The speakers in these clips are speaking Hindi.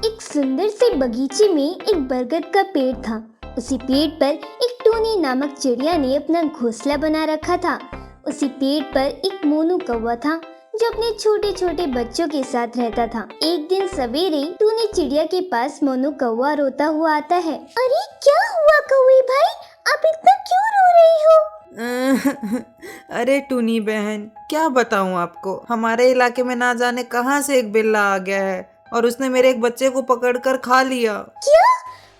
एक सुंदर से बगीचे में एक बरगद का पेड़ था। उसी पेड़ पर एक टूनी नामक चिड़िया ने अपना घोंसला बना रखा था। उसी पेड़ पर एक मोनू कौवा था जो अपने छोटे छोटे बच्चों के साथ रहता था। एक दिन सवेरे टूनी चिड़िया के पास मोनू कौवा रोता हुआ आता है। अरे क्या हुआ कौवे भाई, आप इतना क्यों रो रही हो? अरे टूनी बहन, क्या बताऊं आपको, हमारे इलाके में ना जाने कहां से एक बिल्ला आ गया है और उसने मेरे एक बच्चे को पकड़कर खा लिया। क्या?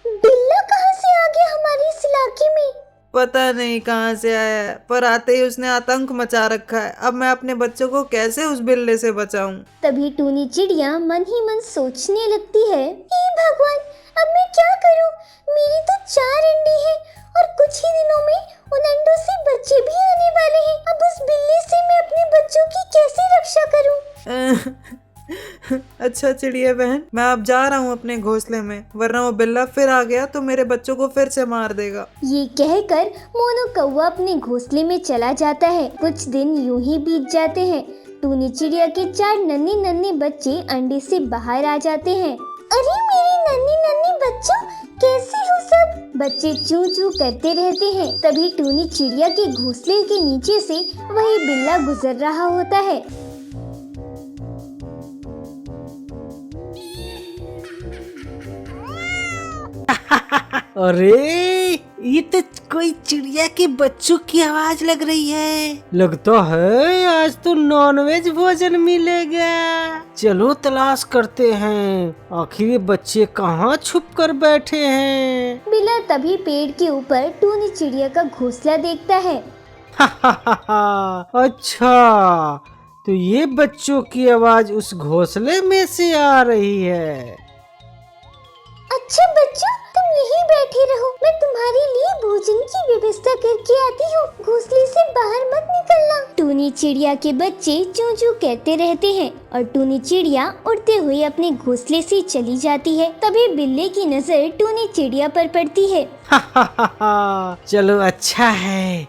बिल्ला कहां से आ गया हमारे इस इलाके में? पता नहीं कहां से आया है, पर आते ही उसने आतंक मचा रखा है। अब मैं अपने बच्चों को कैसे उस बिल्ले से बचाऊं? तभी टूनी चिड़िया मन ही मन सोचने लगती है, हे भगवान, अब मैं क्या करूं? मेरी तो 4 अंडे हैं और कुछ ही दिनों में उन अंडों से बच्चे भी आने वाले हैं। अब उस बिल्ली से मैं अपने बच्चों की कैसे रक्षा करूं? अच्छा चिड़िया बहन, मैं अब जा रहा हूँ अपने घोंसले में, वरना वो बिल्ला फिर आ गया तो मेरे बच्चों को फिर से मार देगा। ये कहकर मोनू कौवा अपने घोंसले में चला जाता है। कुछ दिन यूं ही बीत जाते हैं। टूनी चिड़िया के 4 नन्हे नन्हे बच्चे अंडे से बाहर आ जाते हैं। अरे मेरे नन्हे नन्हे बच्चों, कैसे हो सब? बच्चे चू चू करते रहते हैं। तभी टूनी चिड़िया के घोंसले के नीचे से वही बिल्ला गुजर रहा होता है। अरे ये तो कोई चिड़िया के बच्चों की आवाज लग रही है। लगता है आज तो नॉनवेज भोजन मिलेगा। चलो तलाश करते हैं, आखिर ये बच्चे कहाँ छुप कर बैठे हैं। बिल्ला तभी पेड़ के ऊपर टूनी चिड़िया का घोंसला देखता है। अच्छा, तो ये बच्चों की आवाज उस घोंसले में से आ रही है। अच्छा बच्चों, तुम यहीं बैठे रहो, मैं तुम्हारे लिए भोजन की व्यवस्था करके आती हूँ। घोंसले से बाहर मत निकलना। टूनी चिड़िया के बच्चे चू चू कहते रहते हैं और टूनी चिड़िया उड़ते हुए अपने घोंसले से चली जाती है। तभी बिल्ले की नजर टूनी चिड़िया पर पड़ती है। चलो अच्छा है,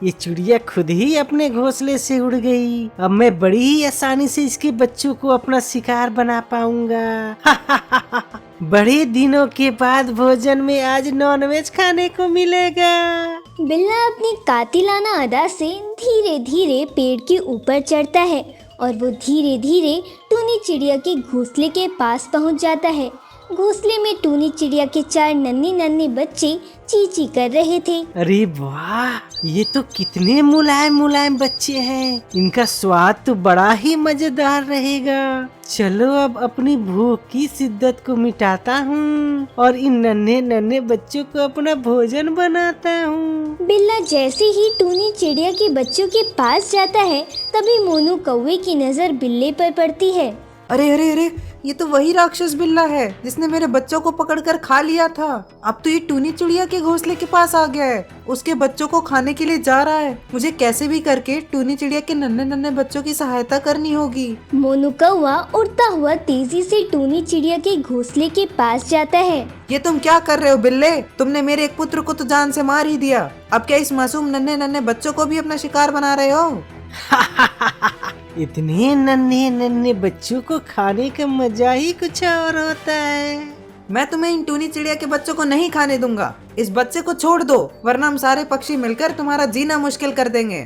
ये चिड़िया खुद ही अपने घोंसले से उड़ गई। अब मैं बड़ी ही आसानी से इसके बच्चों को अपना शिकार बना पाऊंगा। बड़े दिनों के बाद भोजन में आज नॉनवेज खाने को मिलेगा। बिल्ला अपनी कातिलाना अदा से धीरे धीरे पेड़ के ऊपर चढ़ता है और वो धीरे धीरे टूनी चिड़िया के घोंसले के पास पहुंच जाता है। घोंसले में टूनी चिड़िया के 4 नन्हे नन्हे बच्चे ची ची कर रहे थे। अरे वाह, ये तो कितने मुलायम मुलायम बच्चे हैं। इनका स्वाद तो बड़ा ही मजेदार रहेगा। चलो अब अपनी भूख की शिद्दत को मिटाता हूँ और इन नन्हे नन्हे बच्चों को अपना भोजन बनाता हूँ। बिल्ला जैसे ही टूनी चिड़िया के बच्चों के पास जाता है, तभी मोनू कौवे की नजर बिल्ले पर पड़ती है। अरे अरे अरे, ये तो वही राक्षस बिल्ला है जिसने मेरे बच्चों को पकड़कर खा लिया था। अब तो ये टूनी चिड़िया के घोंसले के पास आ गया है, उसके बच्चों को खाने के लिए जा रहा है। मुझे कैसे भी करके टूनी चिड़िया के नन्हे नन्हे बच्चों की सहायता करनी होगी। मोनू कौवा उड़ता हुआ तेजी से टूनी चिड़िया के घोंसले के पास जाता है। ये तुम क्या कर रहे हो बिल्ले? तुमने मेरे एक पुत्र को तो जान से मार ही दिया, अब क्या इस मासूम नन्हे नन्हे बच्चों को भी अपना शिकार बना रहे हो? इतने नन्हे नन्हे बच्चों को खाने का मजा ही कुछ और होता है। मैं तुम्हें इन टूनी चिड़िया के बच्चों को नहीं खाने दूंगा। इस बच्चे को छोड़ दो, वरना हम सारे पक्षी मिलकर तुम्हारा जीना मुश्किल कर देंगे।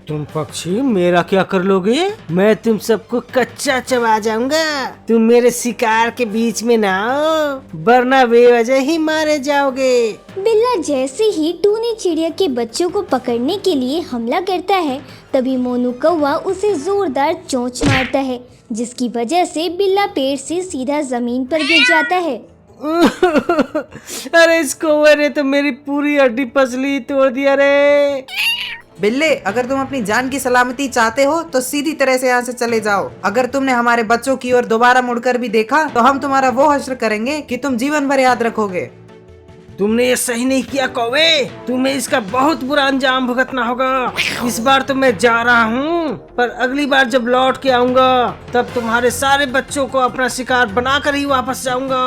तुम पक्षी मेरा क्या कर लोगे? मैं तुम सबको कच्चा चबा जाऊंगा। तुम मेरे शिकार के बीच में ना आओ, वरना बेवजह ही मारे जाओगे। बिल्ला जैसे ही टूनी चिड़िया के बच्चों को पकड़ने के लिए हमला करता है, तभी मोनू कौवा उसे जोरदार चोंच मारता है, जिसकी वजह से बिल्ला पेड़ से सीधा जमीन पर गिर जाता है। अरे इस कौवे ने तो मेरी पूरी हड्डी पसली तोड़ दिया रे। बिल्ले, अगर तुम अपनी जान की सलामती चाहते हो तो सीधी तरह से यहाँ से चले जाओ। अगर तुमने हमारे बच्चों की ओर दोबारा मुड़कर भी देखा तो हम तुम्हारा वो हश्र करेंगे कि तुम जीवन भर याद रखोगे। तुमने ये सही नहीं किया कौवे, तुम्हें इसका बहुत बुरा अंजाम भुगतना होगा। इस बार तो मैं जा रहा हूँ, पर अगली बार जब लौट के आऊंगा तब तुम्हारे सारे बच्चों को अपना शिकार बनाकर ही वापस जाऊंगा।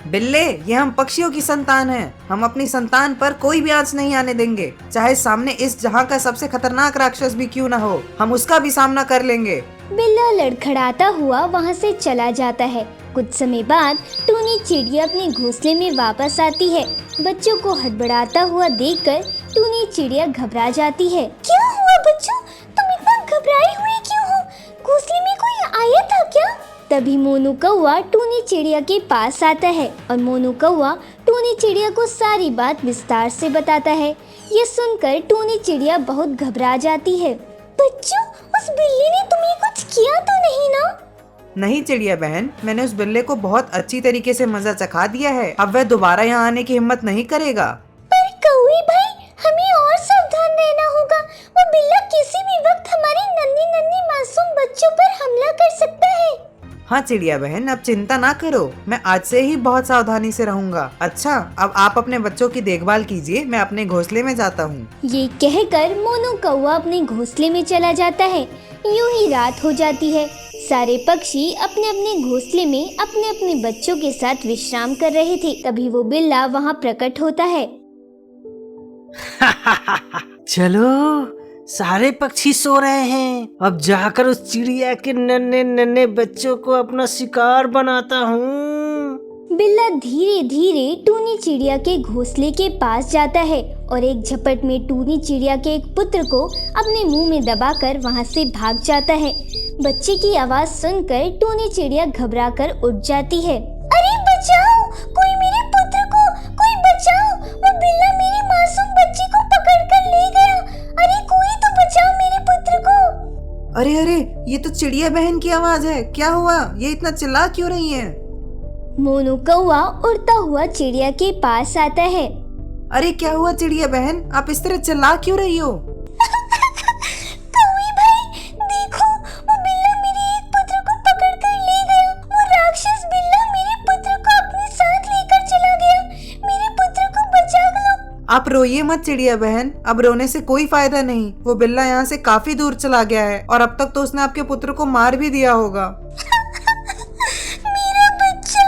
बिल्ले, ये हम पक्षियों की संतान हैं। हम अपनी संतान पर कोई भी आंच नहीं आने देंगे, चाहे सामने इस जहां का सबसे खतरनाक राक्षस भी क्यों न हो, हम उसका भी सामना कर लेंगे। बिल्ला लड़खड़ाता हुआ वहाँ से चला जाता है। कुछ समय बाद टूनी चिड़िया अपने घोंसले में वापस आती है। बच्चों को हड़बड़ाता हुआ देखकर टूनी चिड़िया घबरा जाती है। क्या हुआ बच्चों, तुम इतना घबराए हुए क्यों हो? घोंसले में कोई आया था क्या? तभी मोनू कौवा टूनी चिड़िया के पास आता है और मोनू कौवा टूनी चिड़िया को सारी बात विस्तार से बताता है। ये सुनकर टूनी चिड़िया बहुत घबरा जाती है। बच्चों, उस बिल्ली ने तुम्हें कुछ किया तो नहीं ना? नहीं चिड़िया बहन, मैंने उस बिल्ले को बहुत अच्छी तरीके से मजा चखा दिया है। अब वह दोबारा यहाँ आने की हिम्मत नहीं करेगा। पर कौवे भाई, हमें और सावधान रहना होगा। वो बिल्ला किसी भी वक्त हमारे नन्ही नन्ही मासूम बच्चों पर हमला कर सकता है। हाँ चिड़िया बहन, अब चिंता ना करो, मैं आज से ही बहुत सावधानी से रहूंगा। अच्छा, अब आप अपने बच्चों की देखभाल कीजिए, मैं अपने घोंसले में जाता हूँ। ये कहकर मोनू कौवा अपने घोंसले में चला जाता है। यूं ही रात हो जाती है। सारे पक्षी अपने अपने घोंसले में अपने अपने बच्चों के साथ विश्राम कर रहे थे। तभी वो बिल्ला वहाँ प्रकट होता है। चलो, सारे पक्षी सो रहे हैं। अब जाकर उस चिड़िया के नन्हे नन्हे बच्चों को अपना शिकार बनाता हूँ। बिल्ला धीरे धीरे टूनी चिड़िया के घोंसले के पास जाता है और एक झपट में टूनी चिड़िया के एक पुत्र को अपने मुंह में दबाकर वहां से भाग जाता है। बच्चे की आवाज सुनकर टूनी चिड़िया घबराकर उठ जाती है। अरे बचाओ, कोई मेरे पुत्र को, कोई बचाओ, वो बिल्ला मेरे मासूम बच्चे को पकड़कर ले गया। अरे कोई तो बचाओ मेरे पुत्र को। अरे अरे, ये तो चिड़िया बहन की आवाज है। क्या हुआ, ये इतना चिल्ला क्यों रही है? मोनू कौवा उड़ता हुआ चिड़िया के पास आता है। अरे क्या हुआ चिड़िया बहन, आप इस तरह चिल्ला क्यों रही हो? कौवे भाई, देखो, वो बिल्ला मेरे एक पुत्र को पकड़कर ले गया। वो राक्षस बिल्ला मेरे पुत्र को अपने साथ लेकर चला गया। मेरे पुत्र को बचा लो। आप रोइए मत चिड़िया बहन, अब रोने से कोई फायदा नहीं। वो बिल्ला यहाँ से काफी दूर चला गया है और अब तक तो उसने आपके पुत्र को मार भी दिया होगा। मेरा बच्चा,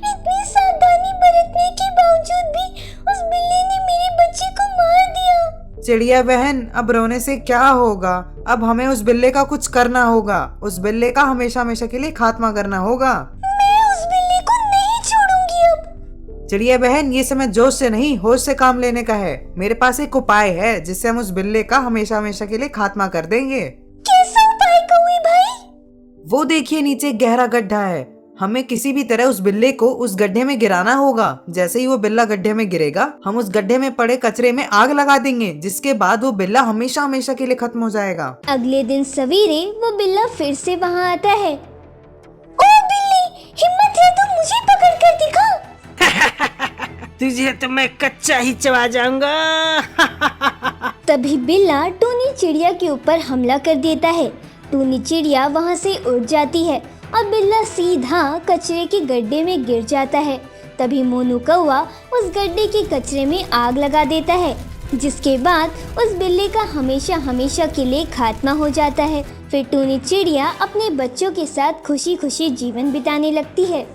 इतनी सावधानी बरतने के बावजूद भी उस बिल्ली ने मेरे बच्चे को मार दिया। चिड़िया बहन, अब रोने से क्या होगा? अब हमें उस बिल्ले का कुछ करना होगा। उस बिल्ले का हमेशा हमेशा के लिए खात्मा करना होगा। मैं उस बिल्ली को नहीं छोड़ूंगी अब। चिड़िया बहन, ये समय जोश से नहीं, होश से काम लेने का है। मेरे पास एक उपाय है जिससे हम उस बिल्ले का हमेशा हमेशा के लिए खात्मा कर देंगे। कैसा उपाय कौवे भाई? वो देखिए, नीचे एक गहरा गड्ढा है। हमें किसी भी तरह उस बिल्ले को उस गड्ढे में गिराना होगा। जैसे ही वो बिल्ला गड्ढे में गिरेगा, हम उस गड्ढे में पड़े कचरे में आग लगा देंगे, जिसके बाद वो बिल्ला हमेशा हमेशा के लिए खत्म हो जाएगा। अगले दिन सवेरे वो बिल्ला फिर से वहाँ आता है। ओ बिल्ली, हिम्मत है तो मुझे पकड़ कर दिखा। तुझे तो मैं कच्चा ही चबा जाऊंगा। तभी बिल्ला टूनी चिड़िया के ऊपर हमला कर देता है। टूनी चिड़िया वहाँ से उड़ जाती है और बिल्ला सीधा कचरे के गड्ढे में गिर जाता है। तभी मोनू कौवा उस गड्ढे के कचरे में आग लगा देता है, जिसके बाद उस बिल्ली का हमेशा हमेशा के लिए खात्मा हो जाता है। फिर टूनी चिड़िया अपने बच्चों के साथ खुशी खुशी जीवन बिताने लगती है।